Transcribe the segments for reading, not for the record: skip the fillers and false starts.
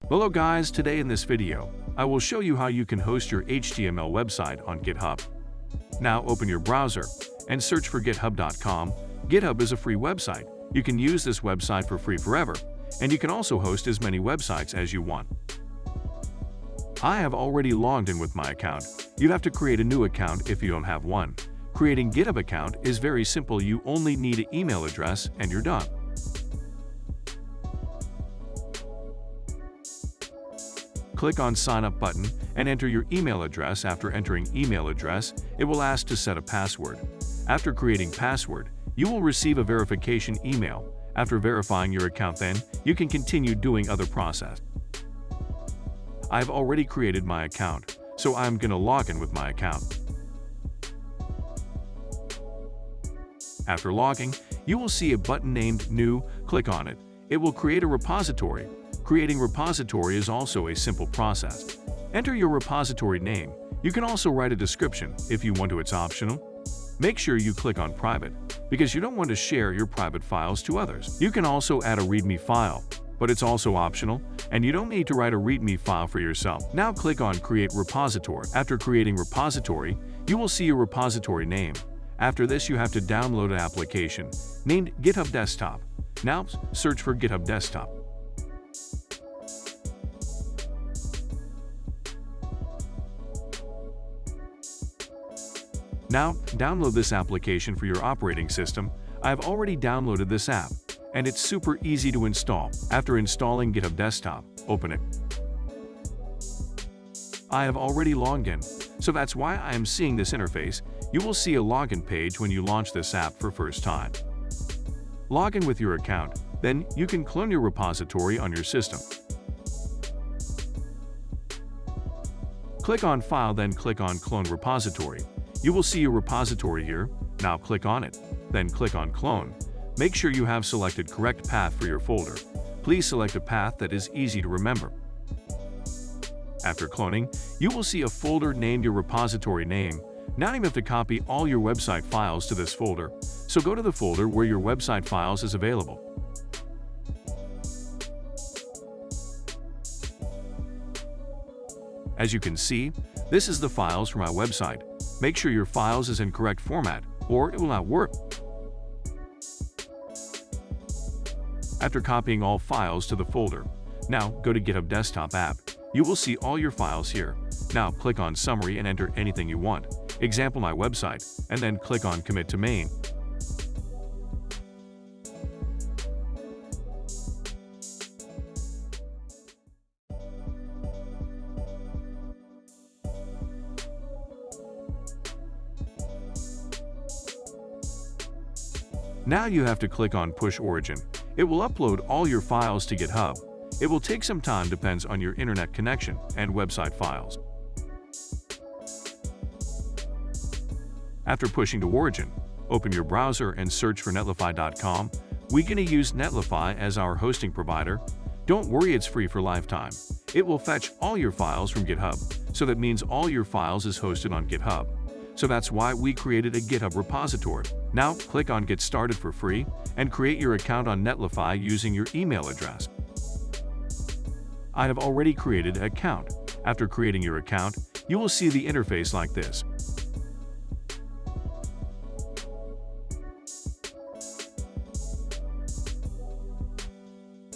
Hello guys, today in this video, I will show you how you can host your HTML website on GitHub. Now open your browser and search for github.com. GitHub is a free website. You can use this website for free forever, and you can also host as many websites as you want. I have already logged in with my account. You'd have to create a new account if you don't have one. Creating GitHub account is very simple. You only need an email address and you're done. Click on Sign Up button and enter your email address. After entering email address, it will ask to set a password. After creating password, you will receive a verification email. After verifying your account, then you can continue doing other process. I've already created my account, so I'm gonna log in with my account. After logging, you will see a button named New. Click on it. It will create a repository. Creating repository is also a simple process. Enter your repository name. You can also write a description if you want to. It's optional. Make sure you click on Private, because you don't want to share your private files to others. You can also add a README file, but it's also optional, and you don't need to write a README file for yourself. Now click on Create Repository. After creating repository, you will see your repository name. After this, you have to download an application named Github Desktop. Now search for Github Desktop. Now, download this application for your operating system. I've already downloaded this app, and it's super easy to install. After installing Github Desktop, open it. I have already logged in, so that's why I am seeing this interface. You will see a login page when you launch this app for first time. Log in with your account, then you can clone your repository on your system. Click on File, then click on Clone Repository. You will see your repository here. Now click on it, then click on Clone. Make sure you have selected correct path for your folder. Please select a path that is easy to remember. After cloning, you will see a folder named your repository name. Now you have to copy all your website files to this folder, so go to the folder where your website files is available. As you can see, this is the files for my website. Make sure your files is in correct format, or it will not work. After copying all files to the folder, now go to GitHub Desktop app. You will see all your files here. Now click on Summary and enter anything you want. Example, my website, and then click on Commit to Main. Now you have to click on Push Origin. It will upload all your files to GitHub. It will take some time, depends on your internet connection and website files. After pushing to Origin, open your browser and search for Netlify.com. We're going to use Netlify as our hosting provider. Don't worry, it's free for lifetime. It will fetch all your files from GitHub, so that means all your files is hosted on GitHub. So that's why we created a GitHub repository. Now click on Get Started for free and create your account on Netlify using your email address. I have already created an account. After creating your account, you will see the interface like this.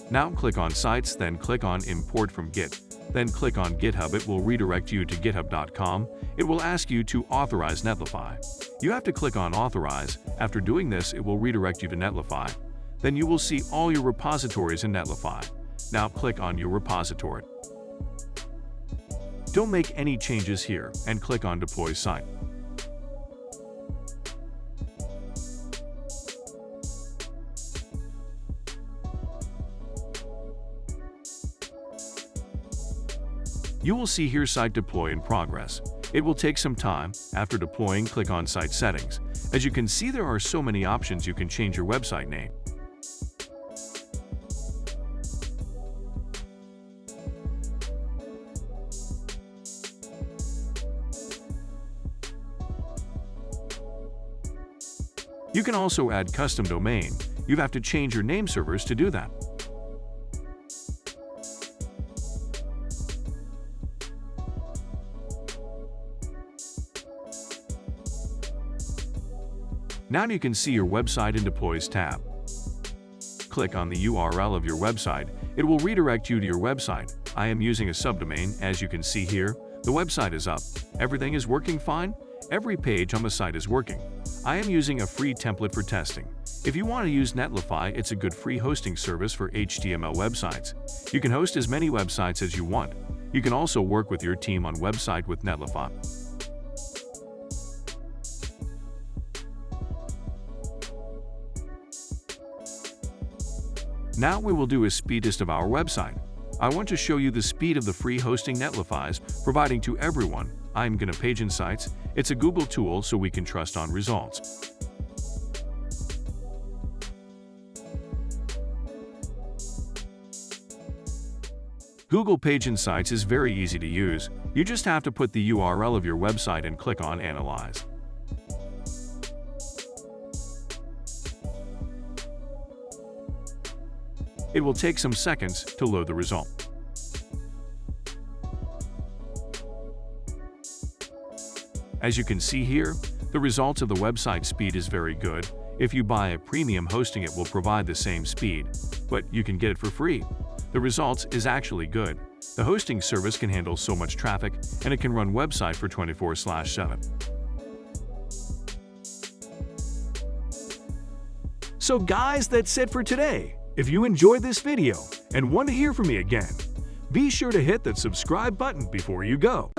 Now click on Sites, then click on Import from Git. Then click on GitHub. It will redirect you to github.com. It will ask you to authorize Netlify. You have to click on Authorize. After doing this, it will redirect you to Netlify. Then you will see all your repositories in Netlify. Now click on your repository. Don't make any changes here and click on Deploy Site. You will see here Site Deploy in progress. It will take some time. After deploying, click on Site Settings. As you can see, there are so many options. You can change your website name. You can also add custom domain. You have to change your name servers to do that. Now you can see your website in Deploys tab. Click on the URL of your website. It will redirect you to your website. I am using a subdomain. As you can see here, the website is up. Everything is working fine. Every page on the site is working. I am using a free template for testing. If you want to use Netlify, it's a good free hosting service for HTML websites. You can host as many websites as you want. You can also work with your team on website with Netlify. Now we will do a speed test of our website. I want to show you the speed of the free hosting Netlify is providing to everyone. I'm gonna Page Insights. It's a Google tool so we can trust on results. Google Page Insights is very easy to use. You just have to put the URL of your website and click on Analyze. It will take some seconds to load the result. As you can see here, the results of the website speed is very good. If you buy a premium hosting, it will provide the same speed, but you can get it for free. The results is actually good. The hosting service can handle so much traffic, and it can run website for 24/7. So guys, that's it for today. If you enjoyed this video and want to hear from me again, be sure to hit that subscribe button before you go.